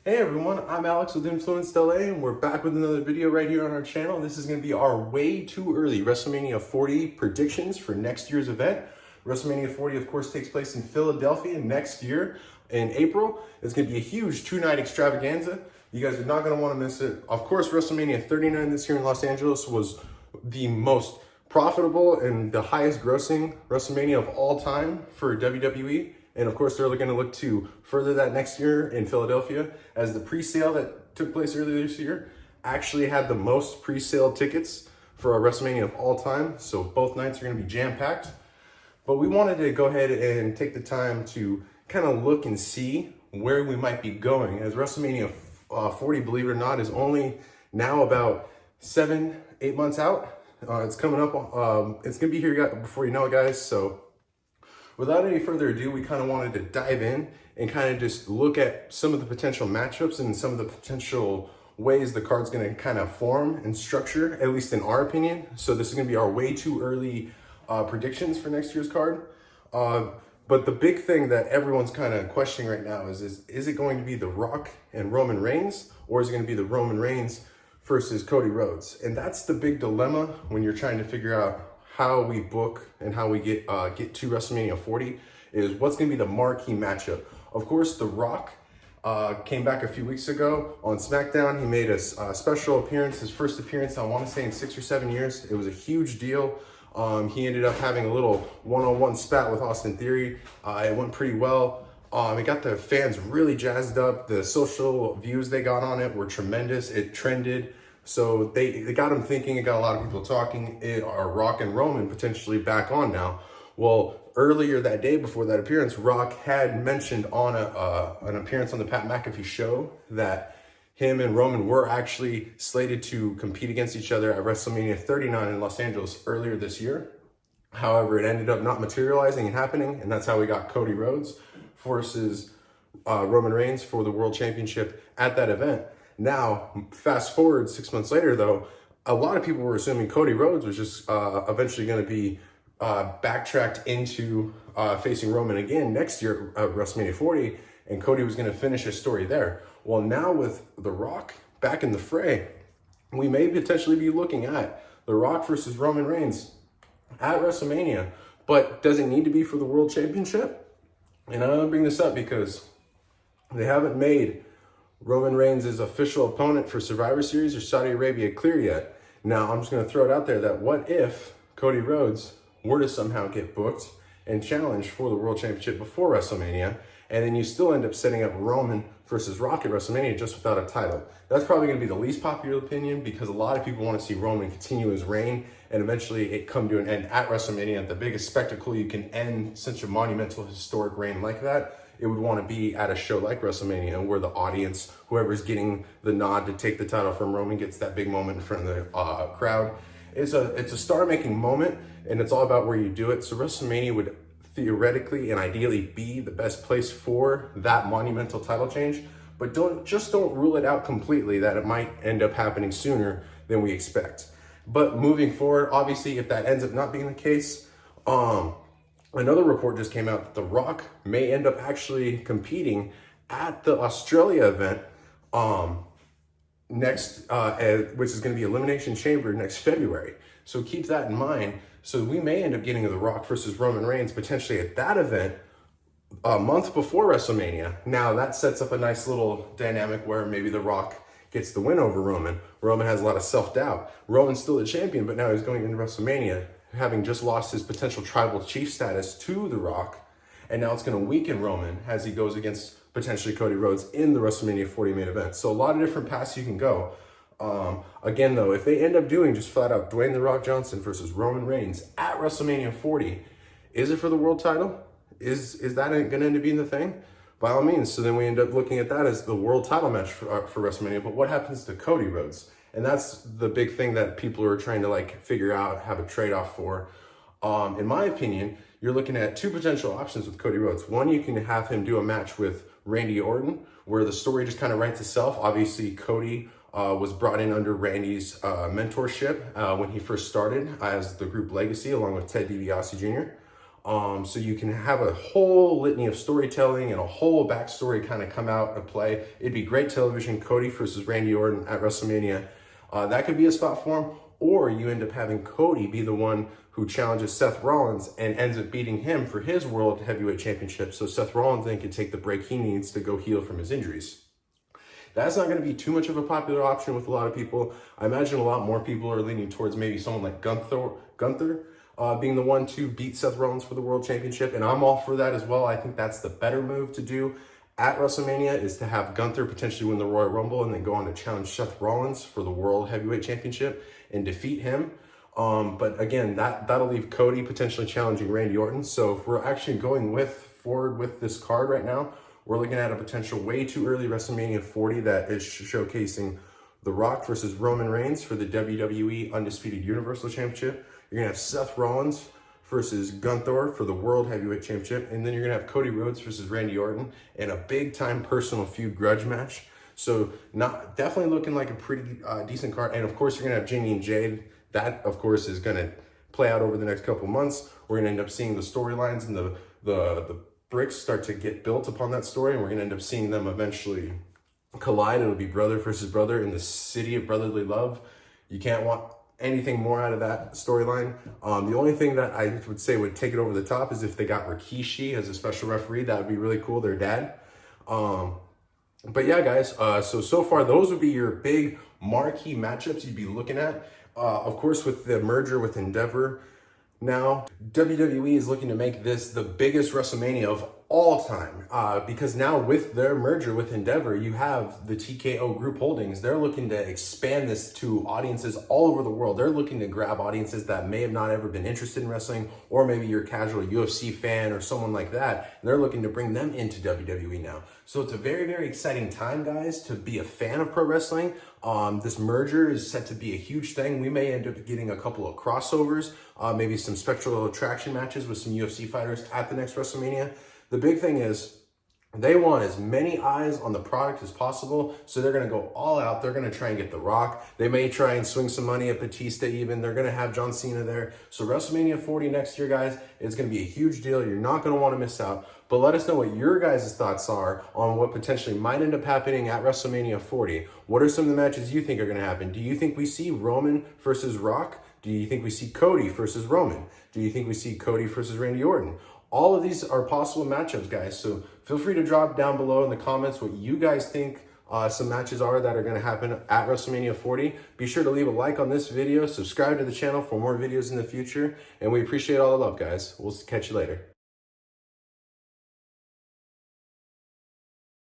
Hey everyone, I'm Alex with Influenced LA and we're back with another video right here on our channel. This is going to be our way too early WrestleMania 40 predictions for next year's event. WrestleMania 40 of course takes place in Philadelphia next year in April. It's going to be a huge two-night extravaganza. You guys are not going to want to miss it. Of course, WrestleMania 39 this year in Los Angeles was the most profitable and the highest grossing WrestleMania of all time for WWE. And of course, they're going to look to further that next year in Philadelphia, as the pre-sale that took place earlier this year actually had the most pre-sale tickets for a WrestleMania of all time. So both nights are going to be jam-packed. But we wanted to go ahead and take the time to kind of look and see where we might be going, as WrestleMania 40, believe it or not, is only now about 7-8 months out. It's coming up. It's going to be here before you know it, guys. So without any further ado, we kind of wanted to dive in and kind of just look at some of the potential matchups and some of the potential ways the card's going to kind of form and structure, at least in our opinion. So this is going to be our way too early predictions for next year's card. But the big thing that everyone's kind of questioning right now is it going to be The Rock and Roman Reigns, or is it going to be the Roman Reigns versus Cody Rhodes? And that's the big dilemma when you're trying to figure out how we book and how we get to WrestleMania 40, is what's going to be the marquee matchup. Of course, The Rock came back a few weeks ago on SmackDown. He made a special appearance, his first appearance, I want to say in 6 or 7 years. It was a huge deal. He ended up having a little one-on-one spat with Austin Theory. It went pretty well. It got the fans really jazzed up. The social views they got on it were tremendous. It trended. So they got him thinking. It got a lot of people talking. Are Rock and Roman potentially back on now? Well, earlier that day before that appearance, Rock had mentioned on an appearance on the Pat McAfee show that him and Roman were actually slated to compete against each other at WrestleMania 39 in Los Angeles earlier this year. However, it ended up not materializing and happening, and that's how we got Cody Rhodes versus Roman Reigns for the World Championship at that event. Now, fast forward 6 months later, though, a lot of people were assuming Cody Rhodes was just eventually going to be backtracked into facing Roman again next year at WrestleMania 40, and Cody was going to finish his story there. Well, now with The Rock back in the fray, we may potentially be looking at The Rock versus Roman Reigns at WrestleMania, but does it need to be for the World Championship? And I'm going to bring this up because they haven't made Roman Reigns' official opponent for Survivor Series or Saudi Arabia clear yet. Now, I'm just going to throw it out there that what if Cody Rhodes were to somehow get booked and challenged for the World Championship before WrestleMania, and then you still end up setting up Roman versus Rock at WrestleMania just without a title? That's probably going to be the least popular opinion, because a lot of people want to see Roman continue his reign and eventually it come to an end at WrestleMania. The biggest spectacle you can end such a monumental historic reign like that, it would want to be at a show like WrestleMania, where the audience, whoever's getting the nod to take the title from Roman, gets that big moment in front of the crowd. It's a star-making moment, and it's all about where you do it. So WrestleMania would theoretically and ideally be the best place for that monumental title change, but don't rule it out completely that it might end up happening sooner than we expect. But moving forward, obviously, if that ends up not being the case, another report just came out that The Rock may end up actually competing at the Australia event next, which is going to be Elimination Chamber next February. So keep that in mind. So we may end up getting The Rock versus Roman Reigns potentially at that event a month before WrestleMania. Now that sets up a nice little dynamic where maybe The Rock gets the win over Roman. Roman has a lot of self-doubt. Roman's still the champion, but now he's going into WrestleMania having just lost his potential tribal chief status to The Rock. And now it's going to weaken Roman as he goes against potentially Cody Rhodes in the WrestleMania 40 main event. So a lot of different paths you can go. Again, though, if they end up doing just flat out Dwayne The Rock Johnson versus Roman Reigns at WrestleMania 40, is it for the world title? Is that going to end up being the thing? By all means. So then we end up looking at that as the world title match for WrestleMania. But what happens to Cody Rhodes? And that's the big thing that people are trying to figure out, have a trade-off for. In my opinion, you're looking at two potential options with Cody Rhodes. One, you can have him do a match with Randy Orton, where the story just kind of writes itself. Obviously, Cody was brought in under Randy's mentorship when he first started as the group Legacy, along with Ted DiBiase Jr. So you can have a whole litany of storytelling and a whole backstory kind of come out and play. It'd be great television. Cody versus Randy Orton at WrestleMania. That could be a spot for him. Or you end up having Cody be the one who challenges Seth Rollins and ends up beating him for his World Heavyweight Championship. So Seth Rollins then can take the break he needs to go heal from his injuries. That's not going to be too much of a popular option with a lot of people. I imagine a lot more people are leaning towards maybe someone like Gunther being the one to beat Seth Rollins for the World Championship. And I'm all for that as well. I think that's the better move to do at WrestleMania, is to have Gunther potentially win the Royal Rumble and then go on to challenge Seth Rollins for the World Heavyweight Championship and defeat him. But again, that'll leave Cody potentially challenging Randy Orton. So if we're actually going forward with this card right now, we're looking at a potential way too early WrestleMania 40 that is showcasing The Rock versus Roman Reigns for the WWE Undisputed Universal Championship. You're going to have Seth Rollins versus Gunther for the World Heavyweight Championship. And then you're going to have Cody Rhodes versus Randy Orton in a big-time personal feud grudge match. So definitely looking like a pretty decent card. And, of course, you're going to have Jamie and Jade. That, of course, is going to play out over the next couple months. We're going to end up seeing the storylines and the bricks start to get built upon that story, and we're going to end up seeing them eventually collide. It'll be brother versus brother in the city of brotherly love. You can't want anything more out of that storyline. The only thing that I would say would take it over the top is if they got Rikishi as a special referee. That would be really cool, their dad. But yeah, guys, so far, those would be your big marquee matchups you'd be looking at. Of course, with the merger with Endeavor, now, WWE is looking to make this the biggest WrestleMania of all time, because now with their merger with Endeavor, you have the TKO Group Holdings. They're looking to expand this to audiences all over the world. They're looking to grab audiences that may have not ever been interested in wrestling, or maybe you're a casual UFC fan or someone like that. And they're looking to bring them into WWE now. So it's a very, very exciting time, guys, to be a fan of pro wrestling. This merger is set to be a huge thing. We may end up getting a couple of crossovers, maybe some special attraction matches with some UFC fighters at the next WrestleMania. The big thing is they want as many eyes on the product as possible, so they're going to go all out. They're going to try and get The Rock. They may try and swing some money at Batista even. They're going to have John Cena there. So WrestleMania 40 next year, guys, it's going to be a huge deal. You're not going to want to miss out. But let us know what your guys' thoughts are on what potentially might end up happening at WrestleMania 40. What are some of the matches you think are going to happen? Do you think we see Roman versus Rock? Do you think we see Cody versus Roman? Do you think we see Cody versus Randy Orton? All of these are possible matchups, guys. So feel free to drop down below in the comments what you guys think some matches are that are going to happen at WrestleMania 40. Be sure to leave a like on this video. Subscribe to the channel for more videos in the future. And we appreciate all the love, guys. We'll catch you later.